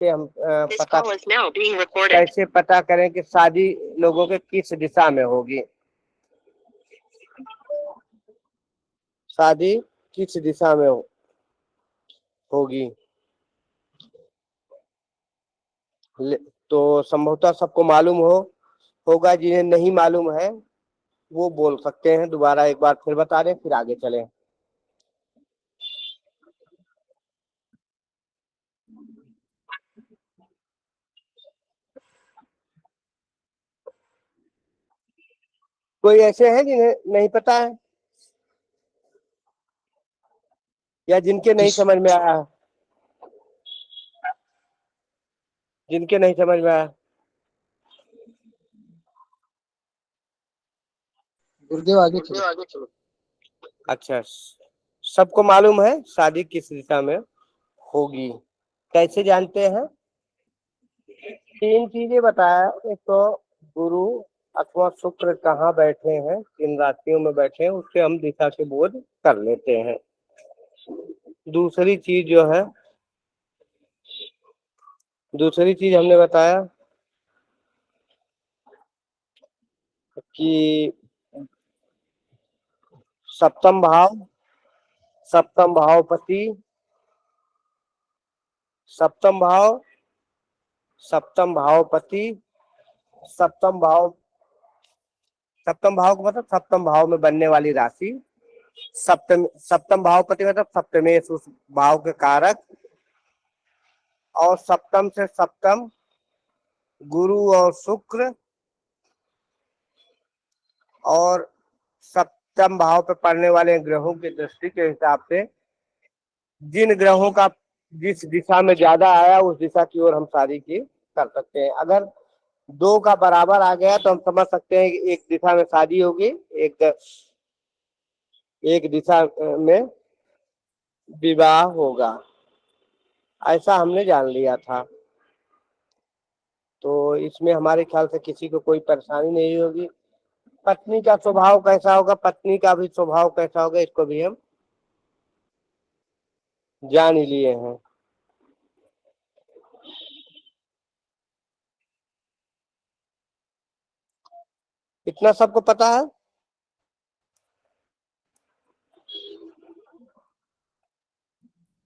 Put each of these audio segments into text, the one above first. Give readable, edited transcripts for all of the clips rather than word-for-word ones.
कि हम कैसे पता करें कि शादी लोगों के किस दिशा में होगी। शादी किस दिशा में होगी। तो संभवतः सबको मालूम होगा। जिन्हें नहीं मालूम है वो बोल सकते हैं। दोबारा एक बार फिर बता दें, फिर आगे चलें। कोई ऐसे हैं जिन्हें नहीं पता है या जिनके नहीं समझ में आया? जिनके नहीं समझ में आया। गुरुदेव आगे चलो। अच्छा, सबको मालूम है शादी किस दिशा में होगी। कैसे जानते हैं? तीन चीजें बताया। एक तो गुरु अथवा शुक्र कहाँ बैठे हैं, किन राशियों में बैठे हैं, उससे हम दिशा के बोध कर लेते हैं। दूसरी चीज हमने बताया कि सप्तम भावपति, सप्तम भावपति, सप्तम भाव का मतलब सप्तम भाव में बनने वाली राशि। सप्तम भावपति मतलब सप्तमेश, उस भाव के कारक। और सप्तम से सप्तम गुरु और शुक्र। और सप्तम भाव पे पड़ने वाले ग्रहों की दृष्टि के हिसाब से जिन ग्रहों का जिस दिशा में ज्यादा आया उस दिशा की ओर हम शादी की कर सकते हैं। अगर दो का बराबर आ गया तो हम समझ सकते हैं कि एक दिशा में शादी होगी, एक दिशा में विवाह होगा। ऐसा हमने जान लिया था। तो इसमें हमारे ख्याल से किसी को कोई परेशानी नहीं होगी। पत्नी का स्वभाव कैसा होगा, पत्नी का भी स्वभाव कैसा होगा, इसको भी हम जान ही लिए हैं। इतना सबको पता है।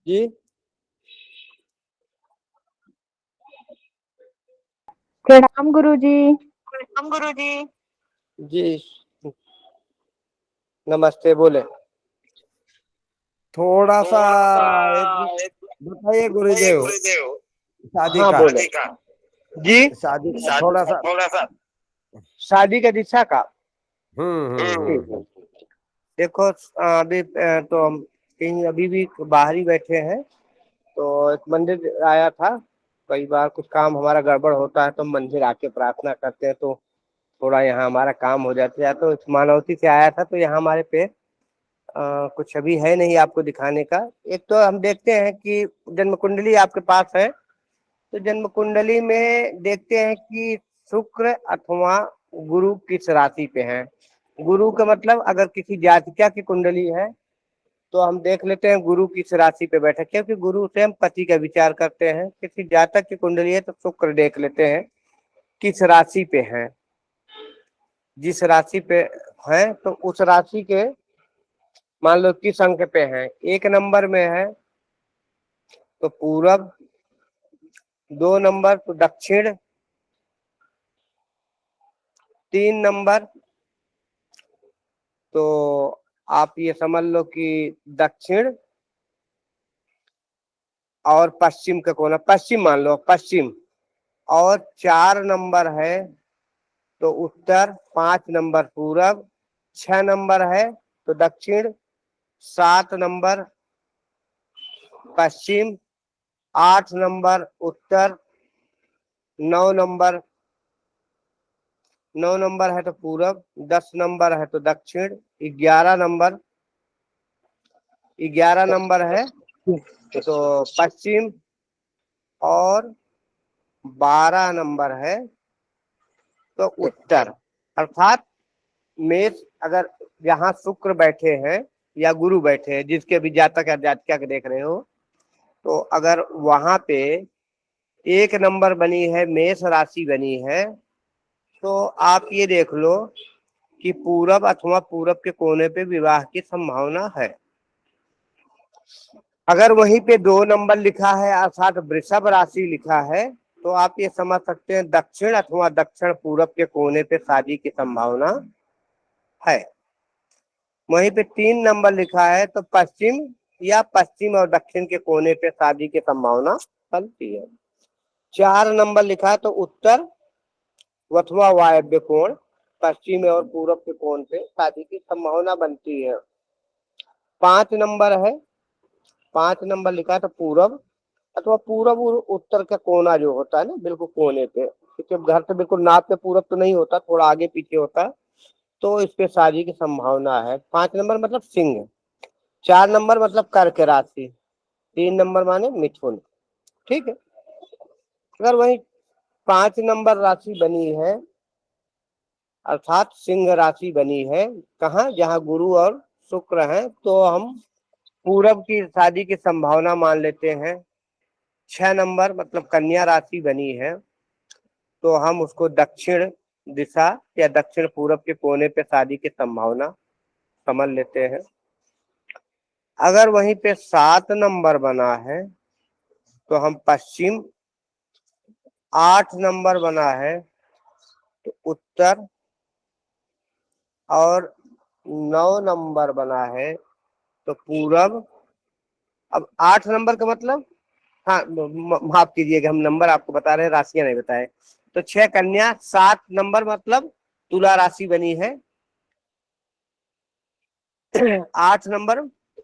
जी प्रणाम गुरुजी। जी नमस्ते। बोले। थोड़ा सा बताइए गुरुदेव, शादी हाँ का बोले। जी शादी का थोड़ा सा। शादी का दिशा का। ठीक है। हम्म। देखो अभी तो हम कहीं अभी भी बाहर ही बैठे हैं। तो एक मंदिर आया था। कई बार कुछ काम हमारा गड़बड़ होता है तो हम मंदिर आके प्रार्थना करते हैं, तो थोड़ा यहाँ हमारा काम हो जाता है। तो इस मानवती से आया था, तो यहाँ हमारे पे कुछ अभी है नहीं आपको दिखाने का। एक तो हम देखते हैं कि जन्म कुंडली आपके पास है, तो जन्म कुंडली में देखते हैं कि शुक्र अथवा गुरु किस राशि पे है। गुरु का मतलब अगर किसी जातिका की कुंडली है तो हम देख लेते हैं गुरु किस राशि पे बैठा, क्योंकि गुरु से हम पति का विचार करते हैं। किसी जातक की कुंडली है तो शुक्र देख लेते हैं किस राशि पे है। जिस राशि पे है तो उस राशि के मान लो किस अंक पे है। एक नंबर में है तो पूरब, दो नंबर तो दक्षिण, तीन नंबर तो आप ये समझ लो कि दक्षिण और पश्चिम का कोना, पश्चिम मान लो पश्चिम। और चार नंबर है तो उत्तर, पांच नंबर पूरब, छह नंबर है तो दक्षिण, सात नंबर पश्चिम, आठ नंबर उत्तर, नौ नंबर है तो पूरब, 10 नंबर है तो दक्षिण, 11 नंबर है तो पश्चिम, और 12 नंबर है तो उत्तर। अर्थात मेष अगर यहाँ शुक्र बैठे हैं या गुरु बैठे हैं, जिसके भी जातक या जातिका के देख रहे हो, तो अगर वहां पे एक नंबर बनी है, मेष राशि बनी है, तो आप ये देख लो कि पूरब अथवा पूरब के कोने पे विवाह की संभावना है। अगर वहीं पे 2 नंबर लिखा है अर्थात वृषभ राशि लिखा है, तो आप ये समझ सकते हैं दक्षिण अथवा दक्षिण पूरब के कोने पे शादी की संभावना है। वहीं पे 3 नंबर लिखा है तो पश्चिम या पश्चिम और दक्षिण के कोने पे शादी की संभावना बनती है। 4 नंबर लिखा है तो उत्तर अथवा वायव्य कोण, पश्चिम और पूरब के कोण पे शादी की संभावना बनती है। 5 नंबर है, 5 नंबर लिखा है तो पूरब अथवा पूरब और उत्तर का कोना जो होता है ना, बिल्कुल कोने पे, क्योंकि घर से बिल्कुल नाप पे पूरब तो नहीं होता, थोड़ा आगे पीछे होता है, तो इस पे शादी की संभावना है। 5 नंबर मतलब सिंह, 4 नंबर मतलब कर्क राशि, 3 नंबर माने मिथुन। ठीक है। अगर वही 5 नंबर राशि बनी है अर्थात सिंह राशि बनी है, कहाँ, जहाँ गुरु और शुक्र हैं, तो हम पूरब की शादी की संभावना मान लेते हैं। 6 नंबर मतलब कन्या राशि बनी है, तो हम उसको दक्षिण दिशा या दक्षिण पूरब के कोने पे शादी की संभावना समझ लेते हैं। अगर वहीं पे 7 नंबर बना है तो हम पश्चिम, 8 नंबर बना है तो उत्तर, और 9 नंबर बना है तो पूरब। अब 8 नंबर का मतलब, हाँ माफ कीजिएगा, हम नंबर आपको बता रहे हैं, राशियां नहीं बताए। तो 6 कन्या, 7 नंबर मतलब तुला राशि बनी है। 8 नंबर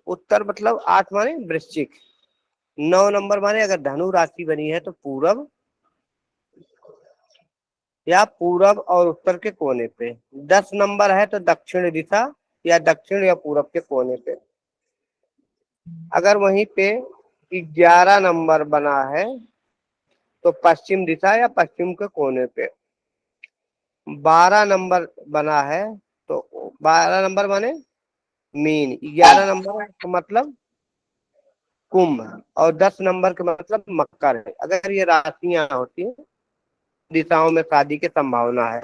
उत्तर मतलब 8 माने वृश्चिक। 9 नंबर माने अगर धनु राशि बनी है तो पूरब या पूरब और उत्तर के कोने पे। 10 नंबर है तो दक्षिण दिशा या दक्षिण या पूरब के कोने पे। अगर वहीं पे 11 नंबर बना है तो पश्चिम दिशा या पश्चिम के कोने पे। 12 नंबर बना है तो 12 नंबर माने मीन, 11 नंबर का मतलब कुंभ, और 10 नंबर का मतलब मकर है। अगर ये राशियां होती हैं, दिशाओं में शादी की संभावना है।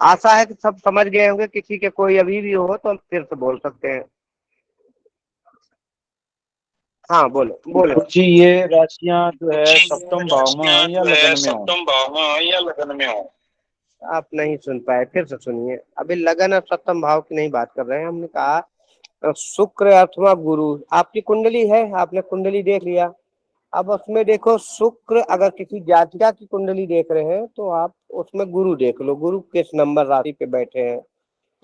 आशा है कि सब समझ गए होंगे, किसी के कोई अभी भी हो तो हम फिर से बोल सकते हैं। हाँ बोलो बोलो। जी, ये राशियां जो है ये सप्तम भाव में हो राशियां या जो है लगन में हो? सप्तम भाव में हो या लगन में हो? आप नहीं सुन पाए, फिर से सुनिए। अभी लगन और सप्तम भाव की नहीं बात कर रहे हैं, हमने कहा शुक्र अथवा गुरु। आपकी कुंडली है, आपने कुंडली देख लिया, अब उसमें देखो शुक्र, अगर किसी जातिका की कुंडली देख रहे हैं तो आप उसमें गुरु देख लो, गुरु किस नंबर राशि पे बैठे हैं।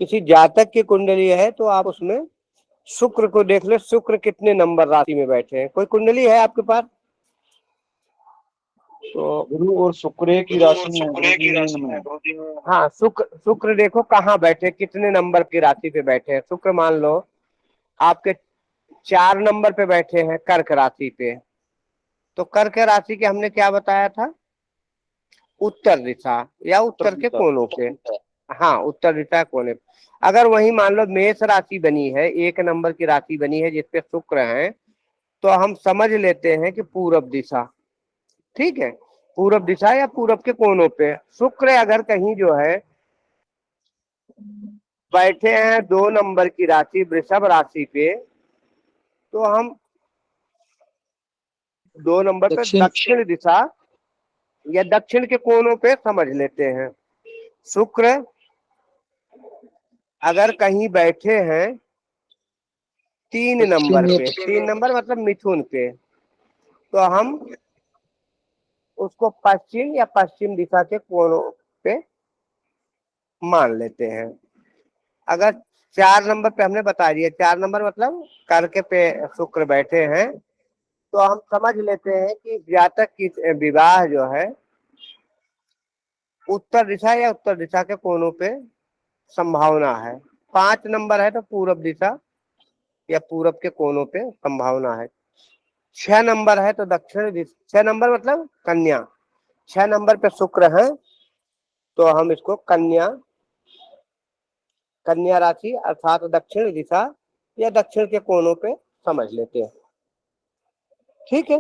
किसी जातक की कुंडली है तो आप उसमें शुक्र को देख लो, शुक्र कितने नंबर राशि में बैठे हैं। कोई कुंडली है आपके पास? तो गुरु और शुक्र की गुरु राशि और में है शुक्र गुरु की जी, मीन राशि में में। है। हाँ, शुक्र शुक्र देखो कहाँ बैठे, कितने नंबर की राशि पे बैठे हैं। शुक्र मान लो आपके 4 नंबर पे बैठे हैं कर्क राशि पे, तो कर्क राशि के हमने क्या बताया था, उत्तर दिशा या उत्तर उत्तर के दिशा। कोनों पे। हाँ, उत्तर दिशा कोने पे। अगर वही मान लो मेष राशि बनी है, 1 नंबर की राशि बनी है जिसपे शुक्र है, तो हम समझ लेते हैं कि पूरब दिशा। ठीक है, पूरब दिशा या पूरब के कोनों पे शुक्र अगर कहीं जो है बैठे हैं 2 नंबर की राशि वृषभ राशि पे, तो हम 2 नंबर पे दक्षिण दक्षिण दिशा या दक्षिण के कोनों पे समझ लेते हैं। शुक्र अगर कहीं बैठे हैं 3 नंबर दक्षिण या पे, 3 नंबर मतलब मिथुन पे, तो हम उसको पश्चिम या पश्चिम दिशा के कोनों पे मान लेते हैं। अगर 4 नंबर पे हमने बता दिया, 4 नंबर मतलब कर्क पे शुक्र बैठे हैं, तो हम समझ लेते हैं कि जातक की विवाह जो है उत्तर दिशा या उत्तर दिशा के कोनों पे संभावना है। 5 नंबर है तो पूरब दिशा या पूरब के कोनों पे संभावना है। 6 नंबर है तो दक्षिण दिशा, 6 नंबर मतलब कन्या, 6 नंबर पे शुक्र है तो हम इसको कन्या, कन्या राशि अर्थात दक्षिण दिशा या दक्षिण के कोनों पे समझ लेते हैं। ठीक है।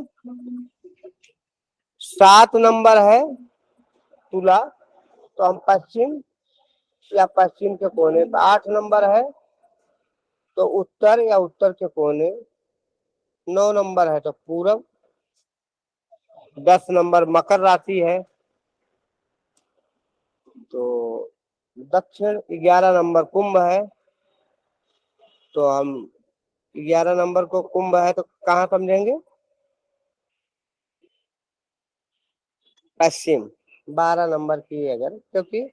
7 नंबर है तुला, तो हम पश्चिम या पश्चिम के कोने पे। 8 नंबर है तो उत्तर या उत्तर के कोने। 9 नंबर है तो पूरब। 10 नंबर मकर राशि है तो दक्षिण। 11 नंबर कुंभ है तो हम 11 नंबर को कुंभ है तो कहाँ समझेंगे? पश्चिम। 12 नंबर की अगर, क्योंकि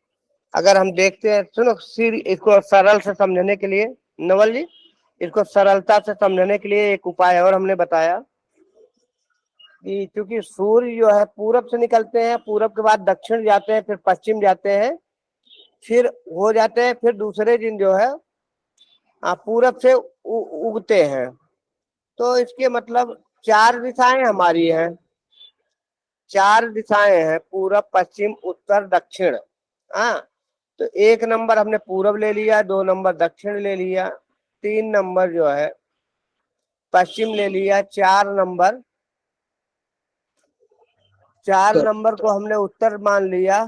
अगर हम देखते हैं, सुनो सिर, इसको सरल से समझने के लिए नवल जी, इसको सरलता से समझने के लिए एक उपाय और हमने बताया कि क्योंकि सूर्य जो है पूरब से निकलते हैं, पूरब के बाद दक्षिण जाते हैं, फिर पश्चिम जाते हैं, फिर हो जाते हैं, फिर दूसरे दिन जो है पूरब से उगते हैं। तो इसके मतलब 4 दिशाएं हमारी हैं। 4 दिशाएं हैं, पूरब पश्चिम उत्तर दक्षिण। हाँ, तो 1 नंबर हमने पूरब ले लिया, 2 नंबर दक्षिण ले लिया, 3 नंबर जो है पश्चिम ले लिया, 4 नंबर को हमने उत्तर मान लिया,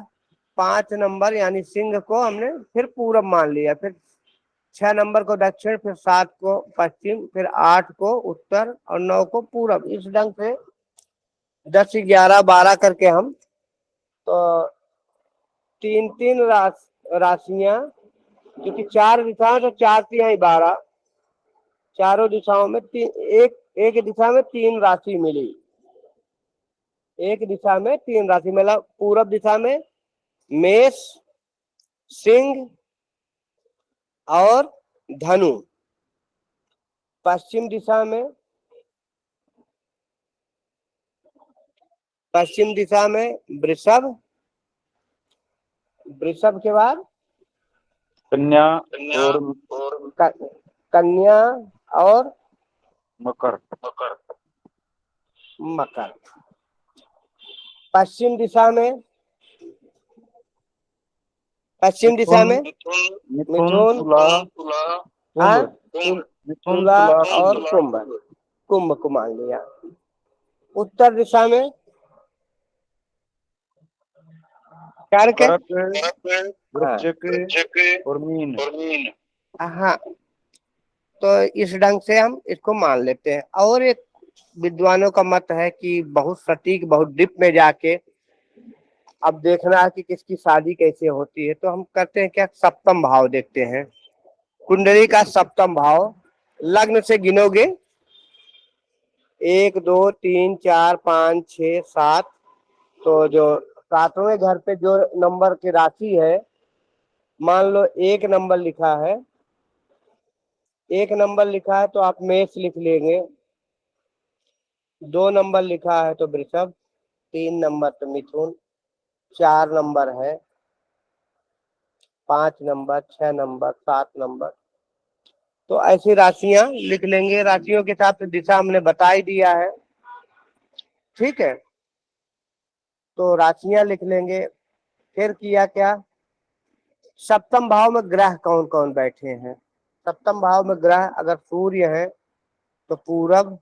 5 नंबर यानी सिंह को हमने फिर पूरब मान लिया, फिर 6 नंबर को दक्षिण, फिर 7 को पश्चिम, फिर 8 को उत्तर और 9 को पूरब। इस ढंग से 10, 11, 12 करके हम तो 3 राशियां, क्योंकि 4 दिशाएं तो 4 तिहाई 12, चारों दिशाओं में एक दिशा में 3 राशि मिली। एक दिशा में 3 राशि मतलब पूरब दिशा में मेष, सिंह और धनु। पश्चिम दिशा में वृषभ, वृषभ के बाद कन्या और कन्या और मकर। मकर। पश्चिम दिशा में मिथुन, तुला, हाँ, मिथुन, तुला और कुंभ। कुंभ को मान लिया। उत्तर दिशा में कर्क, वृश्चिक और मीन। हाँ, तो इस ढंग से हम इसको मान लेते हैं। और एक विद्वानों का मत है कि बहुत सटीक, बहुत डीप में जाके अब देखना है कि किसकी शादी कैसे होती है, तो हम करते हैं क्या, सप्तम भाव देखते हैं। कुंडली का सप्तम भाव लग्न से गिनोगे 1, 2, 3, 4, 5, 6, 7, तो जो 7वें घर पे जो नंबर की राशि है, मान लो 1 नंबर लिखा है, 1 नंबर लिखा है तो आप मेष लिख लेंगे। 2 नंबर लिखा है तो वृषभ, 3 नंबर तो मिथुन, 4 नंबर है, 5 नंबर, 6 नंबर, 7 नंबर, तो ऐसी राशियां लिख लेंगे। राशियों के हिसाब से दिशा हमने बता ही दिया है, ठीक है। तो राशियां लिख लेंगे। फिर किया क्या, सप्तम भाव में ग्रह कौन कौन बैठे हैं। सप्तम भाव में ग्रह अगर सूर्य है तो पूरब,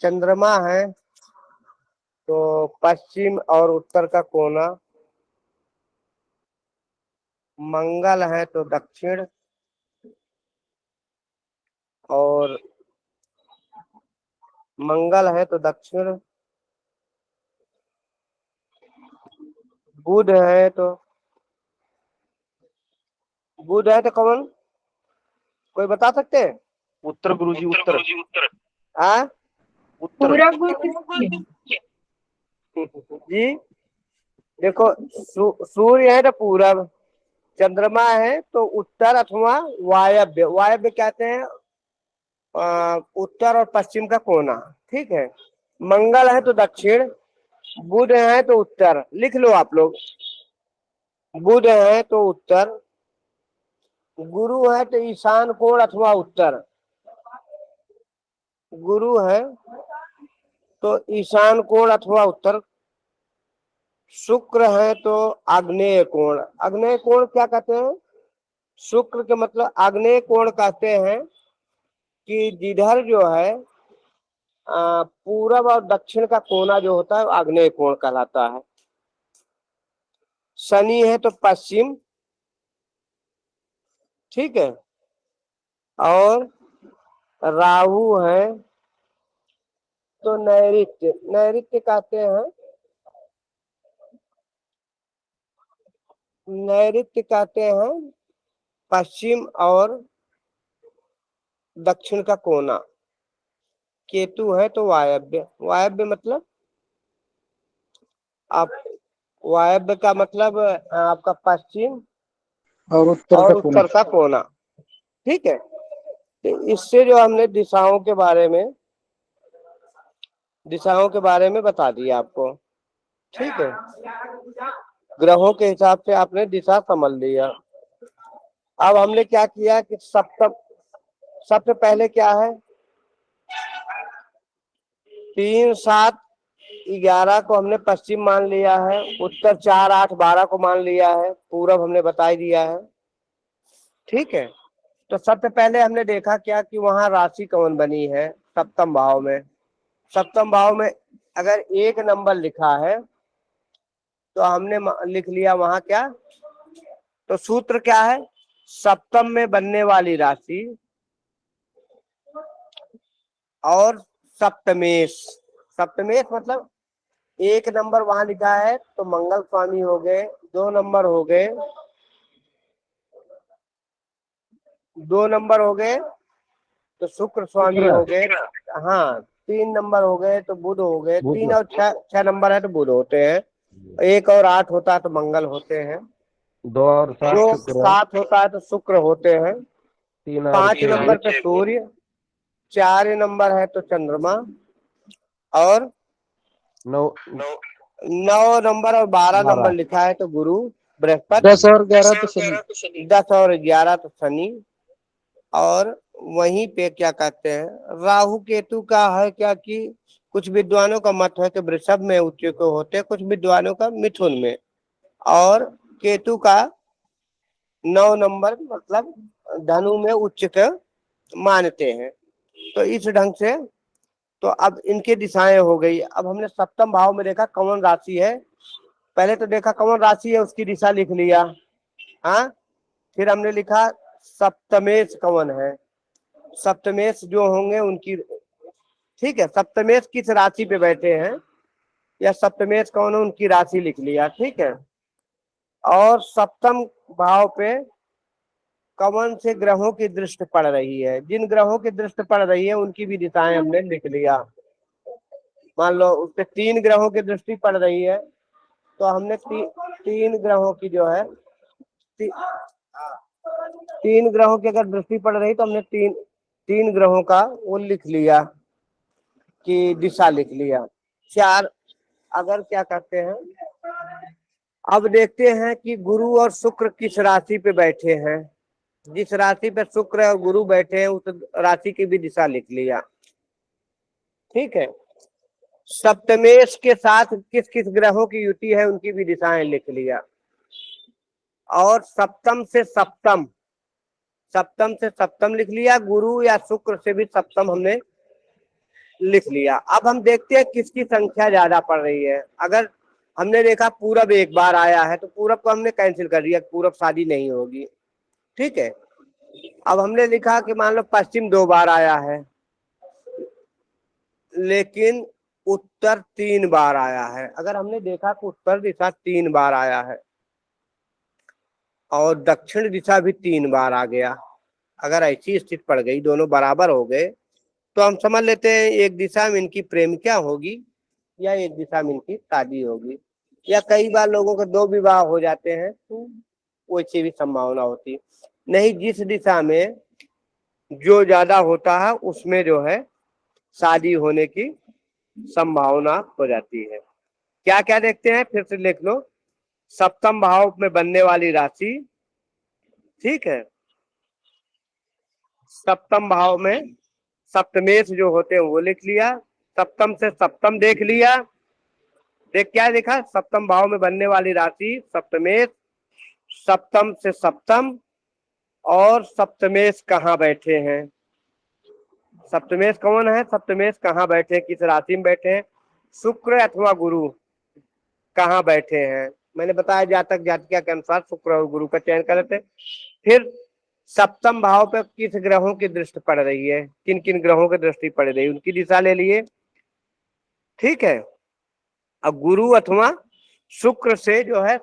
चंद्रमा है तो पश्चिम और उत्तर का कोना, मंगल है तो दक्षिण, और मंगल है तो दक्षिण, बुध है तो कौन, कोई बता सकते हैं? उत्तर गुरुजी, उत्तर। हाँ पूरा गुरु जी, देखो सूर्य है तो पूरब, चंद्रमा है तो उत्तर अथवा वायव्य। वायव्य कहते हैं उत्तर और पश्चिम का कोना, ठीक है। मंगल है तो दक्षिण, बुध है तो उत्तर, लिख लो आप लोग, बुध है तो उत्तर, गुरु है तो ईशान कोण अथवा उत्तर, गुरु है तो ईशान कोण अथवा उत्तर, शुक्र है तो आग्नेय कोण। आग्नेय कोण क्या कहते हैं, शुक्र के मतलब आग्नेय कोण कहते हैं कि जिधर जो है पूरब और दक्षिण का कोना जो होता है वो आग्नेय कोण कहलाता है। शनि है तो पश्चिम, ठीक है, और राहु है तो नैऋत्य, नैऋत्य कहते हैं, नैऋत्य कहते हैं पश्चिम और दक्षिण का कोना। केतु है तो वायव्य, वायव्य मतलब आप, वायव्य का मतलब आपका पश्चिम और उत्तर और का कोना। उत्तर का कोना, ठीक है। तो इससे जो हमने दिशाओं के बारे में बता दिया आपको, ठीक है। ग्रहों के हिसाब से आपने दिशा समझ लिया। अब हमने क्या किया कि सप्तम, सबसे पहले क्या है, 3, 7, 11 को हमने पश्चिम मान लिया है, उत्तर 4, 8, 12 को मान लिया है, पूरब हमने बता ही दिया है, ठीक है। तो सबसे पहले हमने देखा क्या कि वहां राशि कौन बनी है सप्तम भाव में। सप्तम भाव में अगर 1 नंबर लिखा है तो हमने लिख लिया वहां क्या, तो सूत्र क्या है, सप्तम में बनने वाली राशि और सप्तमेश। सप्तमेश मतलब 1 नंबर वहां लिखा है तो मंगल स्वामी हो गए, 2 नंबर हो गए, 2 नंबर हो गए तो शुक्र स्वामी हो गए, हाँ 3 नंबर हो गए तो बुध हो गए, 3 और 6 नंबर है तो बुध होते हैं, 1 और 8 होता है तो मंगल होते हैं, 2 और 7 जो शुक्र, 7 होता है तो शुक्र होते हैं, 3 और 5 6 नंबर पे सूर्य, 4 नंबर है तो चंद्रमा, और 9 9 नंबर और 12 नंबर लिखा है तो गुरु बृहस्पति, 10 और 11 तो शनि। 10 और 11 तो शनि, और वहीं पे क्या कहते हैं राहु केतु का है क्या कि कुछ विद्वानों का मत है कि वृषभ में उच्च को होते, कुछ विद्वानों का मिथुन में, और केतु का 9 नंबर मतलब धनु में उच्च के मानते हैं। तो इस ढंग से तो अब इनके दिशाएं हो गई। अब हमने सप्तम भाव में देखा कौन राशि है, पहले तो देखा कौन राशि है उसकी दिशा लिख लिया, हाँ, फिर हमने लिखा सप्तमेश कौन है, सप्तमेश जो होंगे उनकी, ठीक है, सप्तमेश किस राशि पे बैठे हैं या सप्तमेश कौन है उनकी राशि लिख लिया, ठीक है। और सप्तम भाव पे कौन से ग्रहों की दृष्टि पड़ रही है, जिन ग्रहों की दृष्टि पड़ रही है उनकी भी दिशाएं हमने लिख लिया। मान लो उस पे 3 ग्रहों की दृष्टि पड़ रही है तो हमने 3 ग्रहों की जो है, 3 ग्रहों की अगर दृष्टि पड़ रही तो हमने 3 ग्रहों का वो लिख लिया कि दिशा लिख लिया। 4 अगर क्या कहते हैं, अब देखते हैं कि गुरु और शुक्र किस राशि पे बैठे हैं, जिस राशि पे शुक्र और गुरु बैठे हैं उस राशि की भी दिशा लिख लिया, ठीक है। सप्तमेश के साथ किस किस ग्रहों की युति है उनकी भी दिशाएं लिख लिया, और सप्तम से सप्तम, सप्तम से सप्तम लिख लिया, गुरु या शुक्र से भी सप्तम हमने लिख लिया। अब हम देखते हैं किसकी संख्या ज्यादा पड़ रही है। अगर हमने देखा पूरब एक बार आया है तो पूरब को हमने कैंसिल कर दिया, पूरब शादी नहीं होगी, ठीक है। अब हमने लिखा कि मान लो पश्चिम 2 बार आया है लेकिन उत्तर 3 बार आया है, अगर हमने देखा कि उत्तर दिशा 3 बार आया है और दक्षिण दिशा भी 3 बार आ गया, अगर ऐसी स्थिति पड़ गई दोनों बराबर हो गए तो हम समझ लेते हैं एक दिशा में इनकी प्रेमिका होगी या एक दिशा में इनकी शादी होगी, या कई बार लोगों के 2 विवाह हो जाते हैं तो वैसी भी संभावना होती है। नहीं, जिस दिशा में जो ज्यादा होता है उसमें जो है शादी होने की संभावना हो जाती है। क्या क्या देखते हैं फिर से लिख लो, सप्तम भाव में बनने वाली राशि, ठीक है, सप्तम भाव में सप्तमेश जो होते हैं वो लिख लिया, सप्तम से सप्तम देख लिया, देख क्या देखा, सप्तम भाव में बनने वाली राशि सप्तमेश, सप्तम से सप्तम, और सप्तमेश कहाँ बैठे हैं, सप्तमेश कौन है? सप्तमेश कहाँ बैठे हैं, किस राशि में बैठे हैं? शुक्र अथवा गुरु कहाँ बैठे हैं? मैंने बताया जातक जातिका के अनुसार शुक्र और गुरु का चयन कर लेते हैं। फिर सप्तम भाव पे किस ग्रहों की दृष्टि पड़ रही है, किन किन ग्रहों की दृष्टि पड़ रही है, उनकी दिशा ले लिए। ठीक है। अब गुरु अथवा शुक्र से जो है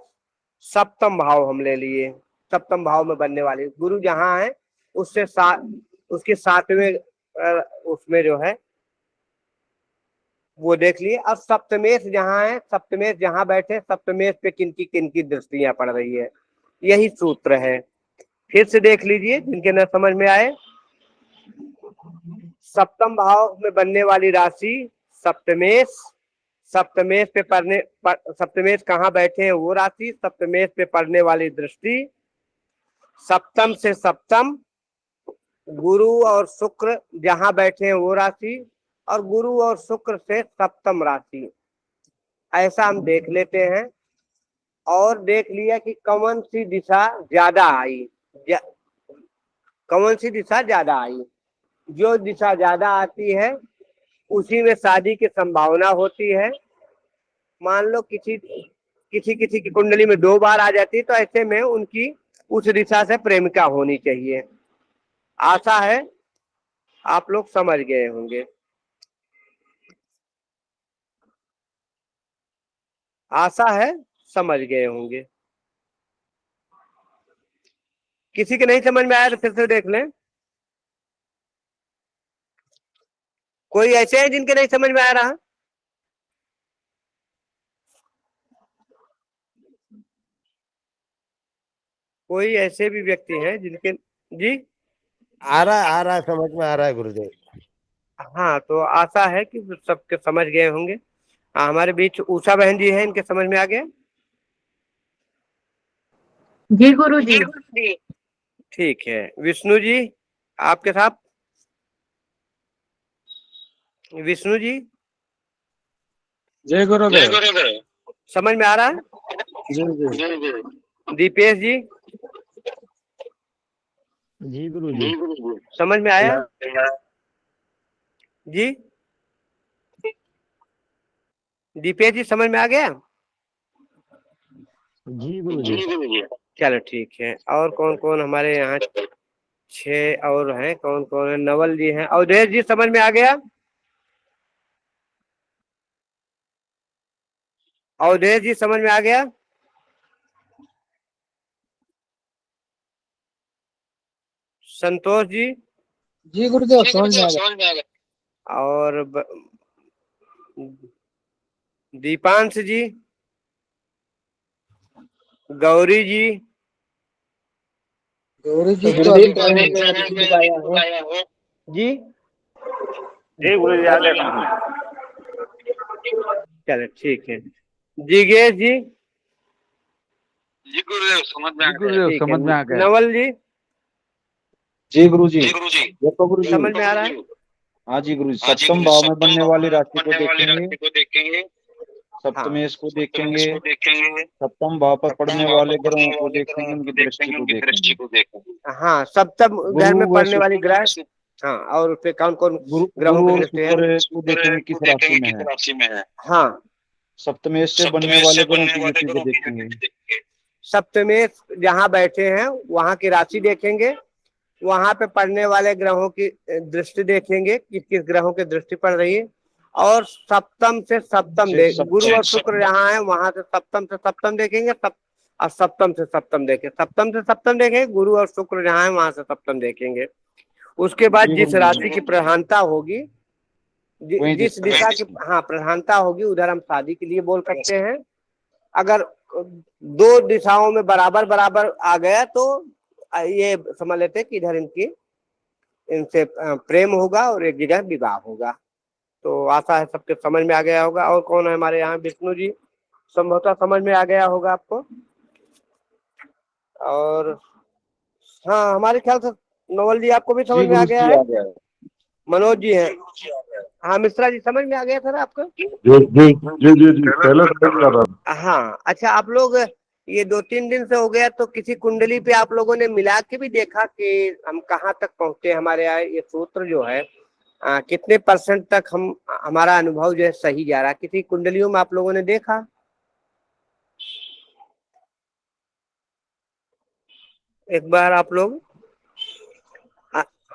सप्तम भाव हम ले लिए, सप्तम भाव में बनने वाले गुरु जहां है उससे उसके सातवें उसमें जो है वो देख लिए। अब सप्तमेश जहां है, सप्तमेश जहां बैठे, सप्तमेश पे किन की दृष्टियां पड़ रही है, यही सूत्र है। फिर से देख लीजिए जिनके न समझ में आए। सप्तम भाव में बनने वाली राशि सप्तमेश, सप्तमेश पे सप्तमेश कहाँ बैठे हैं वो राशि, सप्तमेश पे पड़ने वाली दृष्टि, सप्तम से सप्तम, गुरु और शुक्र जहां बैठे हैं वो राशि, और गुरु और शुक्र से सप्तम राशि। ऐसा हम देख लेते हैं और देख लिया कि कौन सी दिशा ज्यादा आई, कौन सी दिशा ज्यादा आई। जो दिशा ज्यादा आती है उसी में शादी की संभावना होती है। मान लो किसी की कुंडली में 2 बार आ जाती है तो ऐसे में उनकी उस दिशा से प्रेमिका होनी चाहिए। आशा है आप लोग समझ गए होंगे, आशा है समझ गए होंगे। किसी के नहीं समझ में आया तो फिर से देख लें। कोई ऐसे हैं जिनके नहीं समझ में आ रहा? कोई ऐसे भी व्यक्ति हैं जिनके जी आ रहा है, समझ में आ रहा है गुरुदेव। हाँ, तो आशा है कि सबके समझ गए होंगे। हमारे बीच उषा बहन जी हैं, इनके समझ में आ गया? जी गुरु जी। ठीक है। विष्णु जी आपके साथ, विष्णु जी जय गुरुदेव। समझ में आ रहा है? जी जी दीपेश जी जी गुरु जी। समझ में आया जी? दीपेश जी समझ में आ गया? जी गुरु जी। चलो ठीक है। और कौन कौन हमारे यहाँ 6 और हैं, कौन कौन है? नवल जी हैं। अवधेश जी समझ में आ गया? अवधेश जी समझ में आ गया? संतोष जी जी गुरुदेव समझ में आ गया। और दीपांश जी, गौरी जी, गौरी जी तो गुरुदेव अभी बताया है। जी जी गुरु जी आ गया समझ में। चलो ठीक है। जिगेश जी, जी गुरुदेव समझ में आ गया। गुरुदेव ठीक समझ में आ है। गया। नवल जी जी गुरु जी। देखो गुरु जी, समझ में आ रहा है? हाँ जी गुरु जी। सप्तम भाव में बनने वाली राशि को देखेंगे, देखेंगे, सप्तमेश को देखेंगे, देखेंगे, सप्तम भाव पर पड़ने वाले ग्रहों को देखेंगे, उनकी दृष्टि को देखेंगे। को देखेंगे। हाँ, सप्तम घर में गुरु व पड़ने वाली ग्रह। हाँ, और उस पे कौन कौन ग्रहों गुरु की और दृष्टि है? शुक्र को देखेंगे किस राशि में है। राशि में है। हाँ, सप्तमेश से बनने वाले ग्रहों की गति को देखेंगे। सप्तमेश जहाँ बैठे हैं वहां की राशि देखेंगे, वहां पे पड़ने वाले ग्रहों की दृष्टि देखेंगे, किस किस ग्रहों की दृष्टि पड़ रही है, और सप्तम से सप्तम देख, गुरु और शुक्र जहाँ है वहां से सप्तम देखेंगे, और सप्तम से सप्तम देखेंगे, सप्तम से सप्तम देखेंगे, गुरु और शुक्र जहाँ है वहां से सप्तम देखेंगे। उसके बाद जिस राशि की प्रधानता होगी, जिस दिशा की हाँ प्रधानता होगी, उधर हम शादी के लिए बोल सकते हैं। अगर 2 दिशाओं में बराबर बराबर आ गया तो ये समझ लेते हैं कि इधर इनसे प्रेम होगा और एक जगह विवाह होगा। तो आशा है सबके समझ में आ गया होगा। और कौन है हमारे यहाँ? विष्णु जी संभवतः समझ में आ गया होगा आपको। और हाँ, हमारे ख्याल से नवल जी आपको भी समझ में आ गया है। मनोज जी हैं। हाँ, मिश्रा जी समझ में आ गया सर आपको? जी पहले समझ में आ रहा। हाँ, अच्छा, आप लोग ये 2-3 दिन से हो गया तो किसी कुंडली पे आप लोगों ने मिला के भी देखा कि हम कहाँ तक पहुंचे? हमारे यहाँ ये सूत्र जो है कितने परसेंट तक हम हमारा अनुभव जो है सही जा रहा है, किसी कुंडलियों में आप लोगों ने देखा? एक बार आप लोग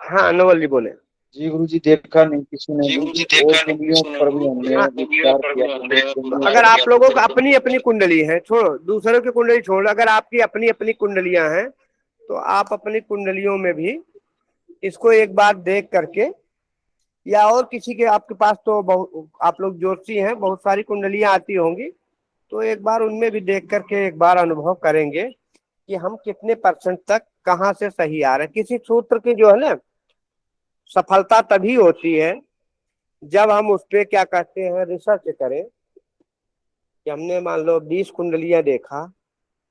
हाँ नवल जी बोले। जी गुरु जी, देखा नहीं किसी ने भी। और कुंडलियों पर भी हमने हाँ, विचार किया था, तो कुंडलियों अगर पर आप लोगों को अपनी अपनी कुंडली है, छोड़ो दूसरों की कुंडली छोड़ो, अगर आपकी अपनी अपनी कुंडलियां हैं तो आप अपनी कुंडलियों में भी इसको एक बार देख करके, या और किसी के आपके पास तो बहुत, आप लोग ज्योतिषी हैं, बहुत सारी कुंडलियां आती होंगी, तो एक बार उनमें भी देख करके एक बार अनुभव करेंगे कि हम कितने परसेंट तक कहाँ से सही आ रहे हैं। किसी सूत्र की जो है ना सफलता तभी होती है जब हम उस पर क्या कहते हैं रिसर्च करें, कि हमने मान लो 20 कुंडलियां देखा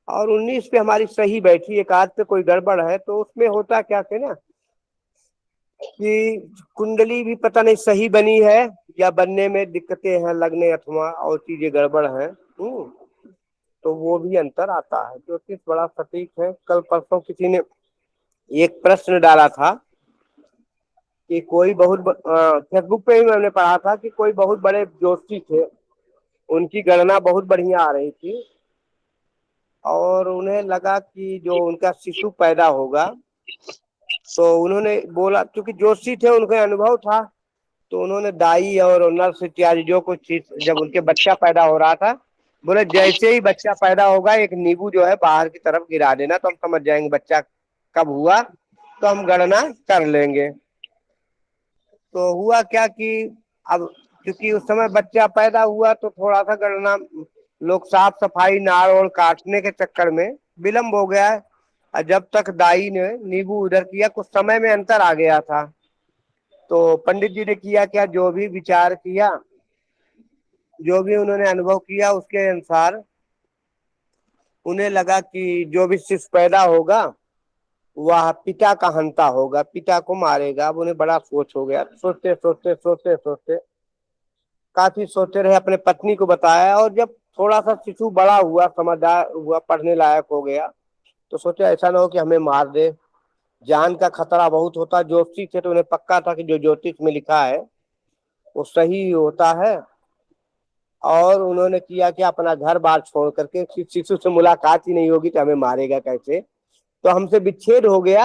और 19 पे हमारी सही बैठी, एक आध पे कोई गड़बड़ है, तो उसमें होता क्या थे ना कि कुंडली भी पता नहीं सही बनी है या बनने में दिक्कतें हैं लगने अथवा और चीजें गड़बड़ हैं। तो वो भी अंतर आता है। ज्योतिष बड़ा सटीक है। कल परसों किसी ने एक प्रश्न डाला था कि कोई बहुत फेसबुक पे ही मैंने पढ़ा था कि कोई बहुत बड़े ज्योतिषी थे, उनकी गणना बहुत बढ़िया आ रही थी और उन्हें लगा कि जो उनका शिशु पैदा होगा, तो उन्होंने बोला, क्योंकि ज्योतिषी थे उनको अनुभव था, तो उन्होंने दाई और नर्स इत्यादि जो कुछ चीज, जब उनके बच्चा पैदा हो रहा था, बोले जैसे ही बच्चा पैदा होगा एक नींबू जो है बाहर की तरफ गिरा देना, तो हम समझ जाएंगे बच्चा कब हुआ, तो हम गणना कर लेंगे। तो हुआ क्या कि अब क्योंकि उस समय बच्चा पैदा हुआ तो थोड़ा सा गणना, लोग साफ सफाई नाड़ और काटने के चक्कर में विलम्ब हो गया है, और जब तक दाई ने नींबू उधर किया कुछ समय में अंतर आ गया था। तो पंडित जी ने किया क्या, जो भी विचार किया, जो भी उन्होंने अनुभव किया, उसके अनुसार उन्हें लगा कि जो भी शिशु पैदा होगा वह पिता का हंता होगा, पिता को मारेगा। अब उन्हें बड़ा सोच हो गया, सोचते सोचते सोचते सोचते काफी सोचते रहे, अपने पत्नी को बताया, और जब थोड़ा सा शिशु बड़ा हुआ, समझदार हुआ, पढ़ने लायक हो गया, तो सोचा ऐसा ना हो कि हमें मार दे, जान का खतरा बहुत होता। ज्योतिषी थे तो उन्हें पक्का था कि जो ज्योतिष में लिखा है वो सही होता है। और उन्होंने किया कि अपना घर बार छोड़ करके, शिशु से मुलाकात ही नहीं होगी तो हमें मारेगा कैसे, तो हमसे विच्छेद हो गया।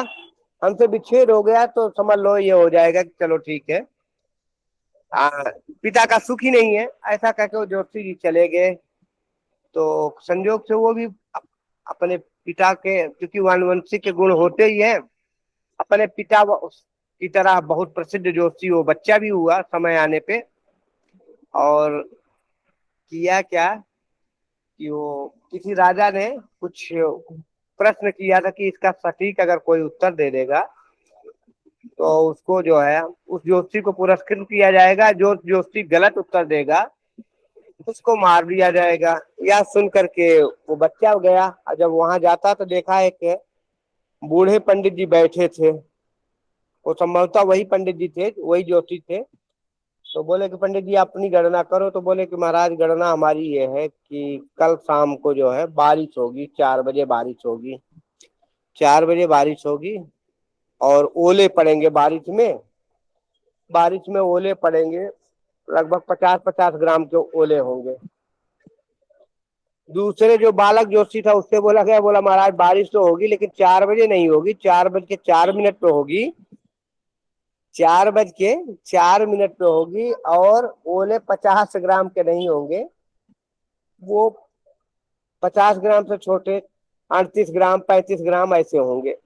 हमसे विच्छेद हो गया तो समझ लो ये हो जाएगा कि चलो ठीक है, पिता का सुख ही नहीं है, ऐसा कहकर वो ज्योतिषी जी चले गए। तो संजोग से वो भी अपने पिता के, क्योंकि वानवंशिक के गुण होते ही हैं, अपने पिता की तरह बहुत प्रसिद्ध ज्योतिषी वो बच्चा भी हुआ समय आने पे। और किया क्या कि वो किसी राजा ने कुछ प्रश्न किया था कि इसका सटीक अगर कोई उत्तर दे देगा तो उसको जो है उस ज्योतिषी को पुरस्कृत किया जाएगा, जो ज्योतिषी गलत उत्तर देगा उसको मार दिया जाएगा। यह सुन करके वो बच्चा गया, और जब वहां जाता तो देखा एक बूढ़े पंडित जी बैठे थे, वो संभवतः वही पंडित जी थे, वही ज्योतिष थे। तो बोले कि पंडित जी अपनी गणना करो, तो बोले कि महाराज गणना हमारी ये है कि कल शाम को जो है बारिश होगी, 4 बजे बारिश होगी, 4 बजे बारिश होगी और ओले पड़ेंगे बारिश में, बारिश में ओले पड़ेंगे, लगभग 50-50 ग्राम के ओले होंगे। दूसरे जो बालक जोशी था उससे बोला गया, बोला महाराज बारिश तो होगी लेकिन 4 बजे नहीं होगी, 4 बज के 4 मिनट पे होगी, 4 बज के 4 मिनट पे होगी, और ओले 50 ग्राम के नहीं होंगे, वो 50 ग्राम से छोटे 38 ग्राम 35 ग्राम ऐसे होंगे।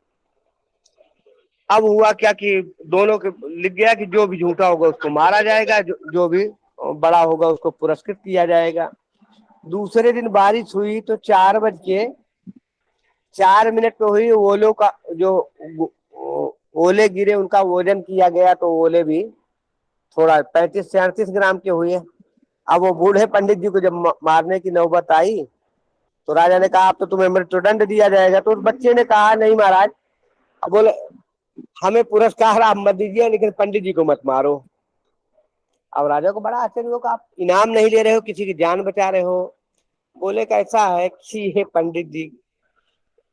अब हुआ क्या कि दोनों के लिख गया कि जो भी झूठा होगा उसको मारा जाएगा, जो भी बड़ा होगा उसको पुरस्कृत किया जाएगा। दूसरे दिन बारिश हुई तो 4 बज के 4 मिनट पे हुई, ओलों का जो ओले गिरे उनका वजन किया गया, तो ओले भी थोड़ा 35 से 38 ग्राम के हुए। अब वो बूढ़े पंडित जी को जब मारने की नौबत आई तो राजा ने कहा अब तो तुम्हें मृत्युदंड दिया जाएगा। तो उस बच्चे ने कहा नहीं महाराज, अब बोले हमें पुरस्कार आप मत दीजिए लेकिन पंडित जी को मत मारो। अब राजा को बड़ा आश्चर्य हुआ, आप इनाम नहीं ले रहे हो, किसी की जान बचा रहे हो। बोले कैसा है कि ये पंडित जी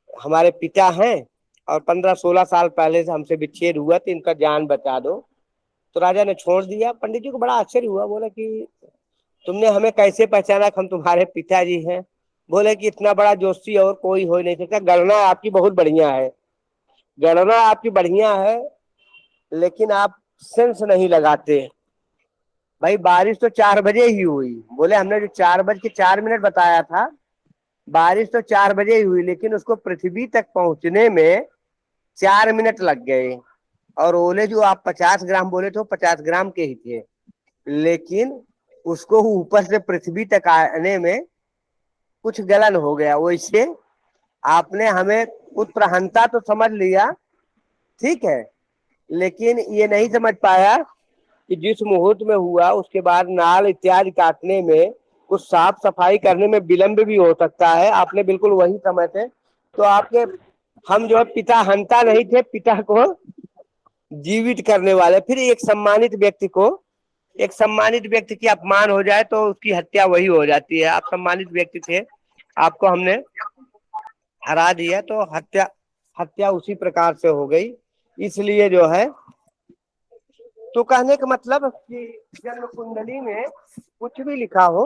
हमारे पिता हैं और 15-16 साल पहले से हमसे विच्छेद हुआ, तो इनका जान बचा दो। तो राजा ने छोड़ दिया। पंडित जी को बड़ा आश्चर्य हुआ, बोला कि तुमने हमें कैसे पहचाना कि हम तुम्हारे पिताजी हैं? बोले कि इतना बड़ा जोशी और कोई हो ही नहीं सकता, गणना आपकी बहुत बढ़िया है, गणना आपकी बढ़िया है, लेकिन आप सेंस नहीं लगाते। भाई बारिश तो 4 बजे ही हुई। बोले हमने जो 4 बज के 4 मिनट बताया था, बारिश तो 4 बजे ही हुई, लेकिन उसको पृथ्वी तक पहुंचने में 4 मिनट लग गए। और ओले जो आप 50 ग्राम बोले थे, 50 ग्राम के ही थे, लेकिन उसको ऊपर से पृथ्वी तक आने में कुछ गलन हो गया। वैसे आपने हमें उत्प्रहंता तो समझ लिया, ठीक है, लेकिन ये नहीं समझ पाया कि जिस मुहूर्त में हुआ उसके बाद नाल इत्यादि काटने में, कुछ साफ सफाई करने में विलंब भी हो सकता है। आपने बिल्कुल वही समय थे। तो आपके हम जो है पिता हंता नहीं थे, पिता को जीवित करने वाले। फिर एक सम्मानित व्यक्ति की अपमान हो जाए तो उसकी हत्या वही हो जाती है। आप सम्मानित व्यक्ति थे, आपको हमने हरा दिया, तो हत्या हत्या उसी प्रकार से हो गई। इसलिए जो है, तो कहने का मतलब कि जन्म कुंडली में कुछ भी लिखा हो,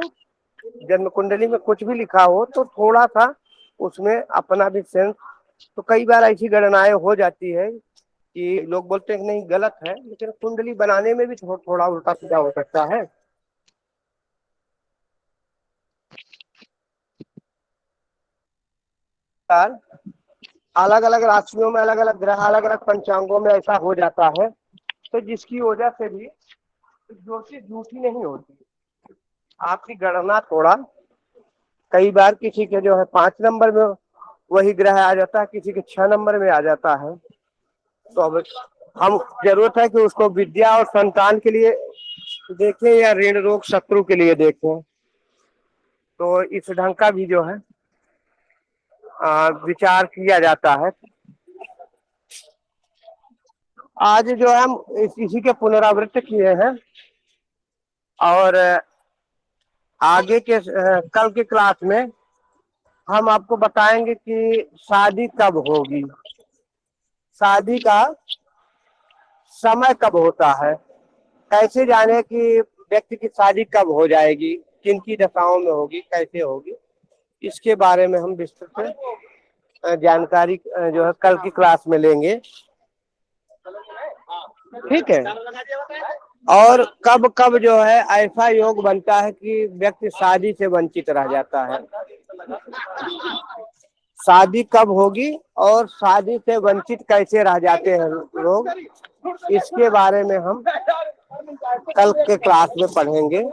जन्म कुंडली में कुछ भी लिखा हो तो थोड़ा सा उसमें अपना भी सेंस। तो कई बार ऐसी गणनाएं हो जाती है कि लोग बोलते हैं कि नहीं गलत है, लेकिन कुंडली बनाने में भी थोड़ा उल्टा सीधा हो सकता है। अलग अलग राशियों में अलग अलग ग्रह, अलग अलग पंचांगों में ऐसा हो जाता है, तो जिसकी वजह से भी ज्योतिष झूठी नहीं होती। आपकी गणना थोड़ा, कई बार किसी के जो है 5 नंबर में वही ग्रह आ जाता है, किसी के 6 नंबर में आ जाता है। तो अब हम जरूरत है कि उसको विद्या और संतान के लिए देखें या ऋण रोग शत्रु के लिए देखें। तो इस ढंग का भी जो है विचार किया जाता है। आज जो है हम इसी के पुनरावृत्ति किए हैं, और आगे के कल के क्लास में हम आपको बताएंगे कि शादी कब होगी, शादी का समय कब होता है, कैसे जाने कि व्यक्ति की शादी कब हो जाएगी, किन की दशाओं में होगी, कैसे होगी। इसके बारे में हम विस्तृत जानकारी जो है कल की क्लास में लेंगे, ठीक है। और कब कब जो है ऐसा योग बनता है कि व्यक्ति शादी से वंचित रह जाता है, शादी कब होगी और शादी से वंचित कैसे रह जाते हैं लोग, इसके बारे में हम कल के क्लास में पढ़ेंगे।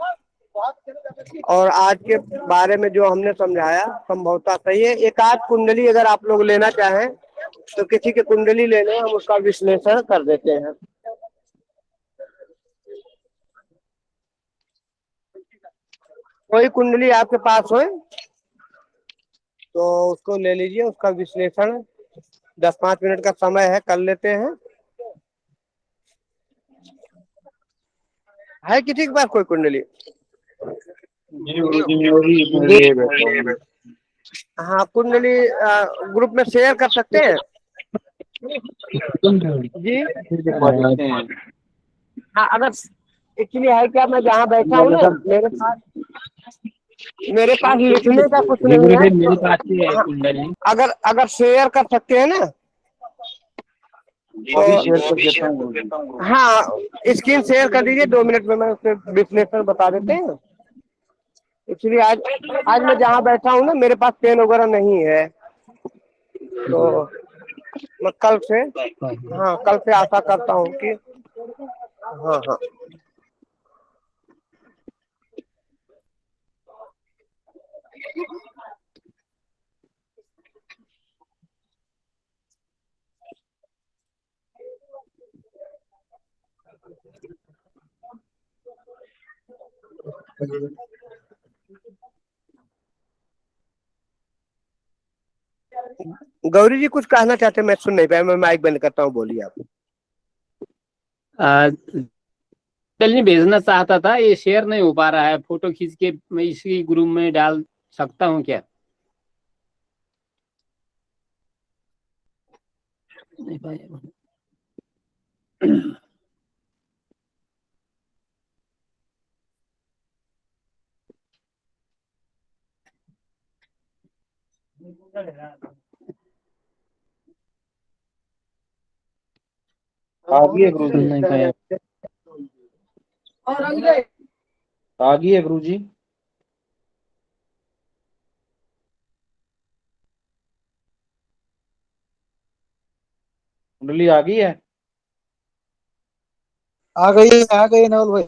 और आज के बारे में जो हमने समझाया संभवतः सही है। एक आध कुंडली अगर आप लोग लेना चाहें तो किसी की कुंडली ले लें, हम उसका विश्लेषण कर देते हैं। कोई कुंडली आपके पास हो तो उसको ले लीजिए, उसका विश्लेषण 10-5 मिनट का समय है, कर लेते हैं। है किसी के पास कोई कुंडली? जी गुरुजी मैं वही लिए बैठा हूँ। हाँ, कुंडली ग्रुप में शेयर कर सकते हैं जी। देखते हैं। हाँ, अगर एक्चुअली है क्या, मैं जहाँ बैठा हूँ ना, मेरे पास लिखने का कुछ नहीं है। मेरे पास ही है कुंडली। अगर अगर शेयर कर सकते हैं ना, अभी शेयर कर देता हूँ गुरुजी। हाँ स्क्रीन शेयर कर दीजिए, 2 मिनट में मैं उसके विश्लेषण बता देते हैं। इसलिए आज आज मैं जहाँ बैठा हूँ ना, मेरे पास पेन वगैरह नहीं है, तो मैं कल से, हाँ कल से आशा करता हूँ कि, हाँ हाँ गौरी जी कुछ कहना चाहते हैं, मैं सुन नहीं पाया, मैं माइक बंद करता हूँ, बोलिए आप। कुंडली भेजना चाहता था, ये शेयर नहीं हो पा रहा है। फोटो खींच के मैं इसी ग्रुप में डाल सकता हूँ क्या? नहीं पाया। आगी है गुरु जी, नहीं कहे आगी है गुरु जी। कुंडली आ गई है। आ गई नवल भाई।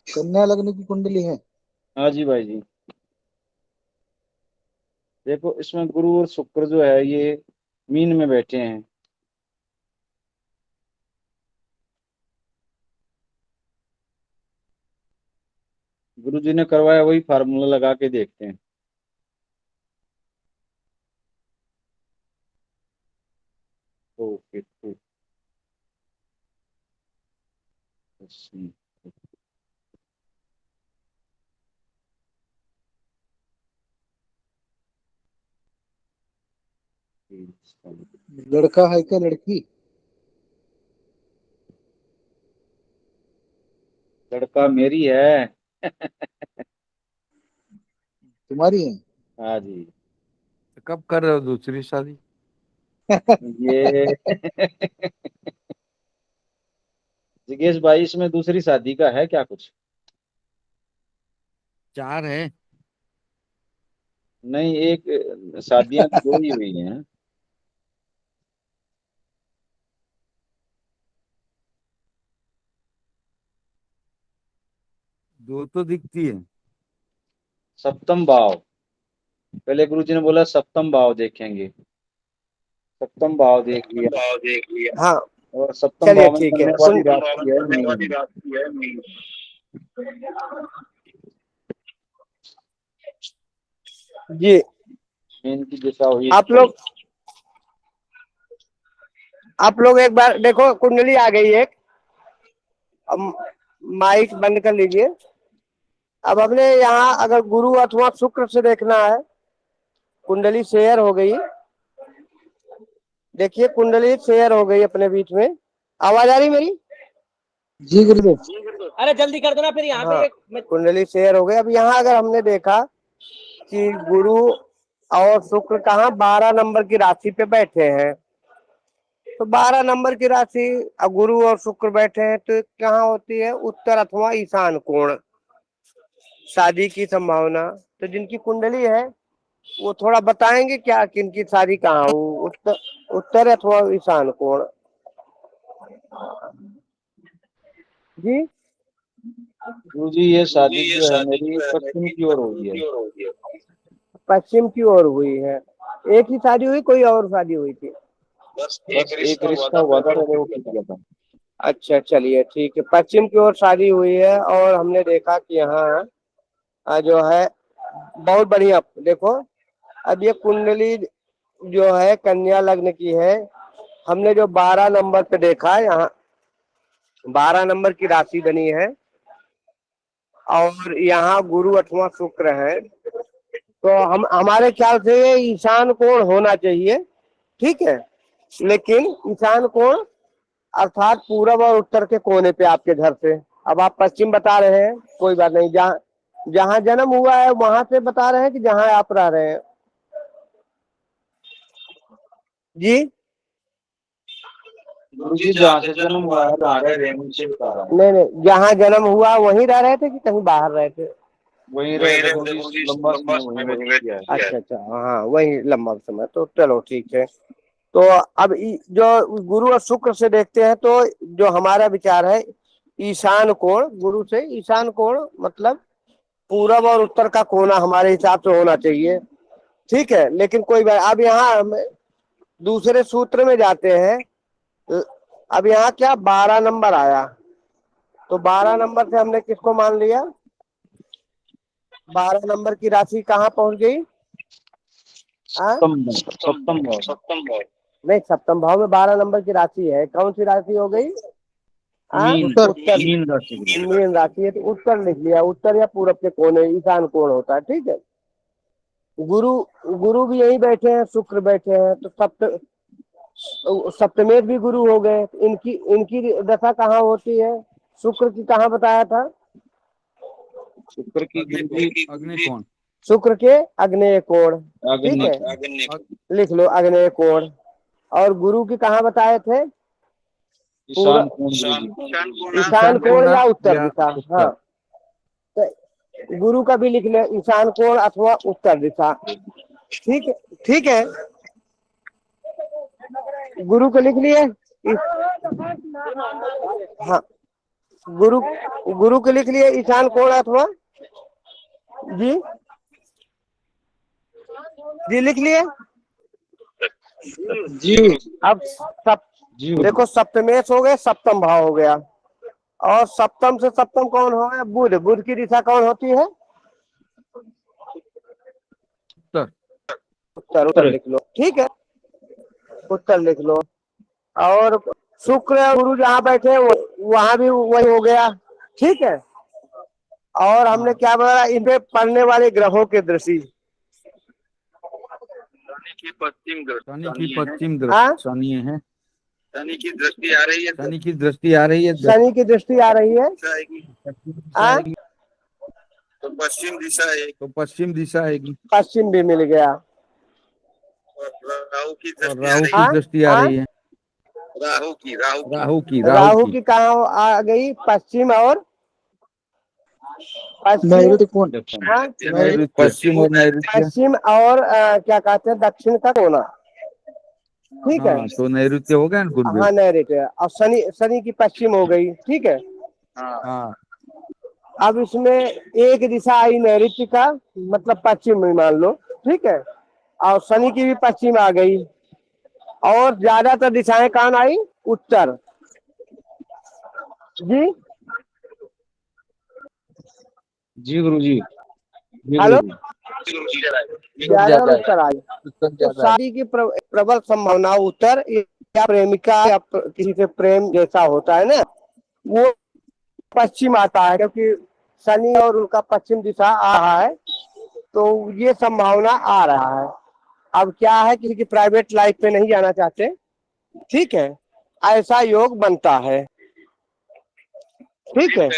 कन्या लग्न की कुंडली है। हाँ जी भाई जी। देखो इसमें गुरु और शुक्र जो है ये मीन में बैठे हैं। गुरु जी ने करवाया वही फार्मूला लगा के देखते हैं। ओके ठीक। लड़का है क्या लड़की? लड़का मेरी है। तुम्हारी है? हाँ जी। कब कर रहे हो दूसरी शादी? ये जिगेश भाई इसमें दूसरी शादी का है क्या कुछ? 4 है। नहीं, एक शादियां तो 2 ही हुई हैं। 2 तो दिखती है। सप्तम भाव, पहले गुरु जी ने बोला सप्तम भाव देखेंगे। सप्तम भाव देख लिया। हाँ और सप्तम चलिए भाव में ठीक है बनने वाली राशि है मीन। जी। मीन की दिशा हुई आप लोग एक बार देखो, कुंडली आ गई एक। अब माइक बंद कर लीजिए। अब हमने यहाँ अगर गुरु अथवा शुक्र से देखना है, कुंडली शेयर हो गई। देखिए कुंडली शेयर हो गई अपने बीच में। आवाज आ रही मेरी? जी गुरुदेव। अरे जल्दी कर देना फिर यहाँ पे। कुंडली शेयर हो गई। अब यहाँ अगर हमने देखा कि गुरु और शुक्र कहाँ 12 नंबर की राशि पे बैठे हैं, तो 12 नंबर की राशि अब गुरु और शुक्र बैठे हैं तो कहाँ होती है? उत्तर अथवा ईशान कोण, शादी की संभावना। तो जिनकी कुंडली है वो थोड़ा बताएंगे क्या कि इनकी शादी कहाँ हो? उत्तर अथवा ईशान कोण। जी गुरु जी ये शादी जो है मेरी पश्चिम की ओर हुई है। पश्चिम की ओर हुई है। एक ही शादी हुई, कोई और शादी हुई थी? बस एक रिश्ता हुआ था, पहले वो टूट गया था। अच्छा चलिए ठीक है, पश्चिम की ओर शादी हुई है। और हमने देखा कि यहाँ जो है बहुत बढ़िया। देखो अब ये कुंडली जो है कन्या लग्न की है। हमने जो 12 नंबर पे देखा, यहाँ 12 नंबर की राशि बनी है और यहाँ गुरु अथवा शुक्र है। तो हम हमारे ख्याल से ये ईशान कोण होना चाहिए, ठीक है। लेकिन ईशान कोण अर्थात पूरब और उत्तर के कोने पे आपके घर से। अब आप पश्चिम बता रहे हैं, कोई बात नहीं। जहाँ जहाँ जन्म हुआ है वहां से बता रहे हैं कि जहाँ आप रह रहे हैं? जी गुरु जी जहाँ से जन्म हुआ है वहाँ रह रहे हैं, नीचे बता रहा हूँ। नहीं, जहाँ जन्म हुआ वहीं रह रहे थे कि कहीं बाहर रहे थे? वहीं रह रहे गुरु जी, लंबा समय वहीं व्यतीत किया है। अच्छा अच्छा, हाँ वही लंबा समय। तो चलो ठीक है। तो अब जो गुरु और शुक्र से देखते हैं तो जो हमारा विचार है ईशान कोण, गुरु से ईशान कोण मतलब पूरब और उत्तर का कोना हमारे हिसाब से होना चाहिए, ठीक है। लेकिन कोई बात, अब यहाँ हम दूसरे सूत्र में जाते हैं। अब यहाँ क्या 12 नंबर आया, तो 12 नंबर से हमने किसको मान लिया? 12 नंबर की राशि कहाँ पहुंच गई? सप्तम भाव। नहीं, सप्तम भाव में 12 नंबर की राशि है। कौन सी राशि हो गई? उत्तर। मीन राशि। मीन राशि है, तो उत्तर लिख लिया। उत्तर या पूरब के कोने, ईशान कोण होता है, ठीक है। गुरु गुरु भी यही बैठे हैं, शुक्र बैठे हैं, तो सप्तमेश भी गुरु हो गए। इनकी इनकी दशा कहाँ होती है? शुक्र की कहाँ बताया था? शुक्र की गुरु जी अग्निकोण। शुक्र के आग्नेय कोण, ठीक है, लिख लो आग्नेय कोण। और गुरु की कहाँ बताए थे? ईशान कोण गुरुजी। ईशान कोण या उत्तर या दिशा। उत्तर। हाँ, तो गुरु का भी लिख ले, ईशान कोण अथवा उत्तर दिशा। ठीक है, ठीक है, गुरु को लिख लिए। हाँ, गुरु गुरु को लिख लिए ईशान कोण अथवा, जी जी लिख लिए। जी अब सब जी देखो, सप्तमेश हो गए, सप्तम भाव हो गया। और सप्तम से सप्तम कौन हो गया? बुध। बुध की दिशा कौन होती है? उत्तर। उत्तर। उत्तर लिख लो, ठीक है, उत्तर लिख लो। और शुक्र और गुरु जहाँ बैठे वहां भी वही हो गया, ठीक है। और हमने क्या बोला, इन पे पड़ने वाले ग्रहों के दृष्टि। शनि की पश्चिम शनि की दृष्टि पश्चिम हाँ? दृष्टि शनि है। शनि की दृष्टि आ रही है, शनि की दृष्टि आ रही है। शनि की दृष्टि आ रही है। आएगी पश्चिम दिशा हाँ? आएगी। तो पश्चिम दिशा है, तो पश्चिम दिशा आएगी। पश्चिम भी मिल गया। और राहु की और दृष्टि आ राहु रही की हाँ? दृष्टि आ हाँ? रही है। है, राहु की राहु की राहु की कहाँ आ गई? पश्चिम और पश्चिम। नैऋत्य कोण। हाँ? नैऋत्य। पश्चिम और नैऋत्य। पश्चिम और क्या कहते हैं, दक्षिण का कोना, ठीक है। हाँ, तो नैऋत्य हो गया ना गुरुदेव। हाँ, नैऋत्य। और शनि, शनि की पश्चिम हो गई, ठीक है। हाँ, अब इसमें एक दिशा आई नैऋत्य का, मतलब पश्चिम में मान लो, ठीक है। और शनि की भी पश्चिम आ गई। और ज्यादातर दिशाएं कहाँ आई? उत्तर। जी जी गुरुजी। जी हेलो, गुरुजी। ज्यादा उत्तर आई। उत्तर तो ज्यादा है। शादी की प्रबल संभावना उत्तर, या प्रेमिका या किसी से प्रेम जैसा होता है ना, वो पश्चिम आता है, क्योंकि शनि और उनका पश्चिम दिशा आ रहा है, तो ये संभावना आ रहा है। अब क्या है, किसी की प्राइवेट लाइफ पे नहीं जाना चाहते, ठीक है, ऐसा योग बनता है, ठीक है।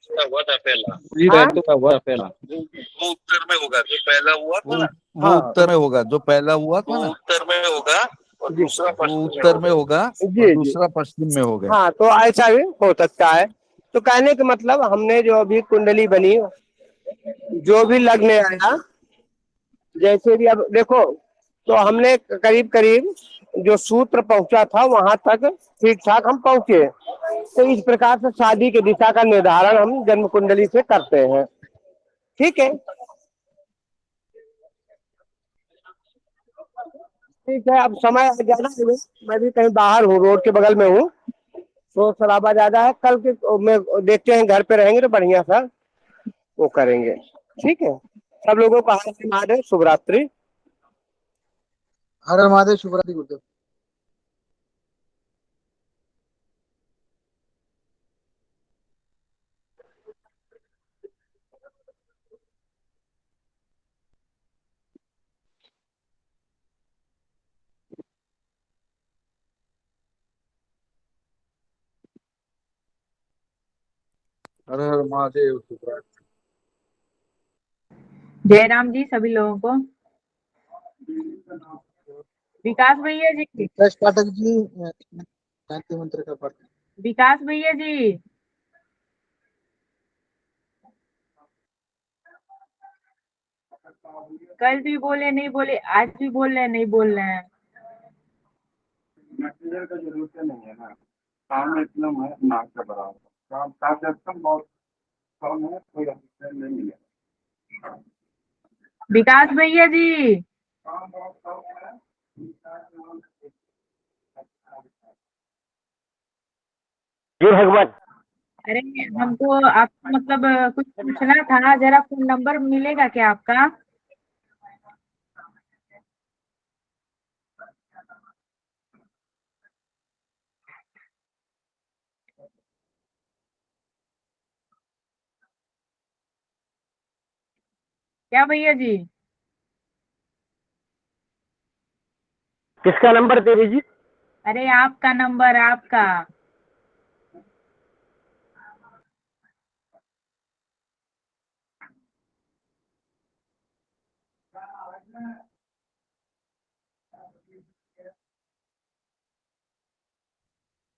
तो हुआ था पहला, गुरुजी हाँ? पहले का हुआ पहला। वो उत्तर में होगा, जो पहला हुआ था ना, वो उत्तर में होगा, जो पहला हुआ था वो ना, उत्तर में होगा और जी दूसरा वो पश्चिम में उत्तर में होगा। होगा और जी जी। दूसरा पश्चिम में हो गया। हाँ, तो ऐसा भी हो सकता है। तो कहने का मतलब, हमने जो अभी कुंडली बनी, जो भी लगने आया, जैसे भी, अब देखो, तो हमने करीब करीब जो सूत्र पहुंचा था वहां तक ठीक ठाक हम पहुंचे। तो इस प्रकार से शादी की दिशा का निर्धारण हम जन्म कुंडली से करते हैं, ठीक है। ठीक है, अब समय ज्यादा है, मैं भी कहीं बाहर हूँ, रोड के बगल में हूँ, तो शराबा ज्यादा है। कल के में देखते हैं, घर पे रहेंगे तो बढ़िया सा वो करेंगे, ठीक है। सब लोगों को हाथ महादेव, शुभ रात्रि। हर हर महादेव। शुभ रात्रि गुरुदेव। हर हर महादेव। शुभ रात्रि। जयराम जी सभी लोगों को। विकास भैया जी, विकास पाठक जी गायत्री मंत्र का पाठ। विकास भैया जी, कल भी बोले नहीं बोले, आज भी बोल रहे हैं नहीं बोल रहे हैं। मैसेंजर का जरूरत नहीं है ना, काम में इतना नाक से भरा होगा, काम कार्यक्रम बहुत कम है, कोई असिस्टेंट नहीं है। विकास भैया जी, काम बहुत कम है। जी भगवान। अरे हमको आपको मतलब कुछ पूछना था, जरा फोन नंबर मिलेगा क्या आपका? क्या भैया जी? किसका नंबर दे दीजिए? अरे आपका नंबर, आपका।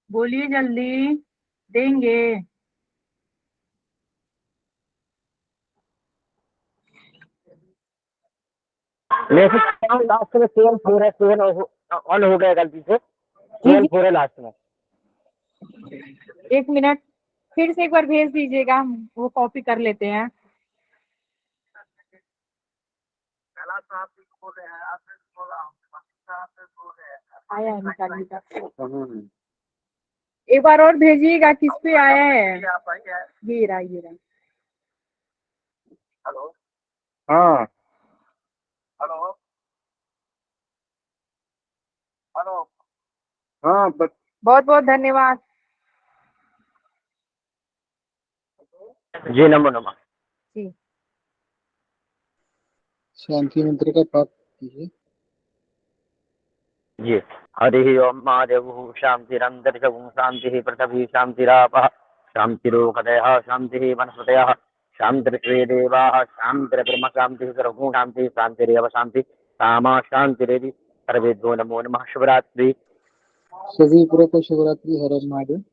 बोलिए जल्दी, देंगे। मैसेज लास्ट में 7 4 है, 7 ऑन हो गया गलती से, 7 4 है लास्ट में। 1 मिनट, फिर से एक बार भेज दीजिएगा, हम वो कॉपी कर लेते हैं। आया है, निकालिए का। एक बार और भेजिएगा, किस पे आया है? ये रहा, ये रहा। हाँ हाँ बहुत बहुत धन्यवाद। जी नमो नमः। जी, शांति मंत्र का पाठ कीजिए। जी हरि ओम महादेव शांतिरंतरिक्षं शांति पृथ्वी शांतिरापः शांतिरोगदयः शांति वनस्पतयः शांतिर्वे देवाः शांतिर्ब्रह्म शांति सर्वगुण शांति शांतिरेव शांति कामा शांतिरेवि सर्वेभ्यो नमो नमः। शिवरात्रि। सभी गुरु को शिवरात्रि, हर हर महादेव।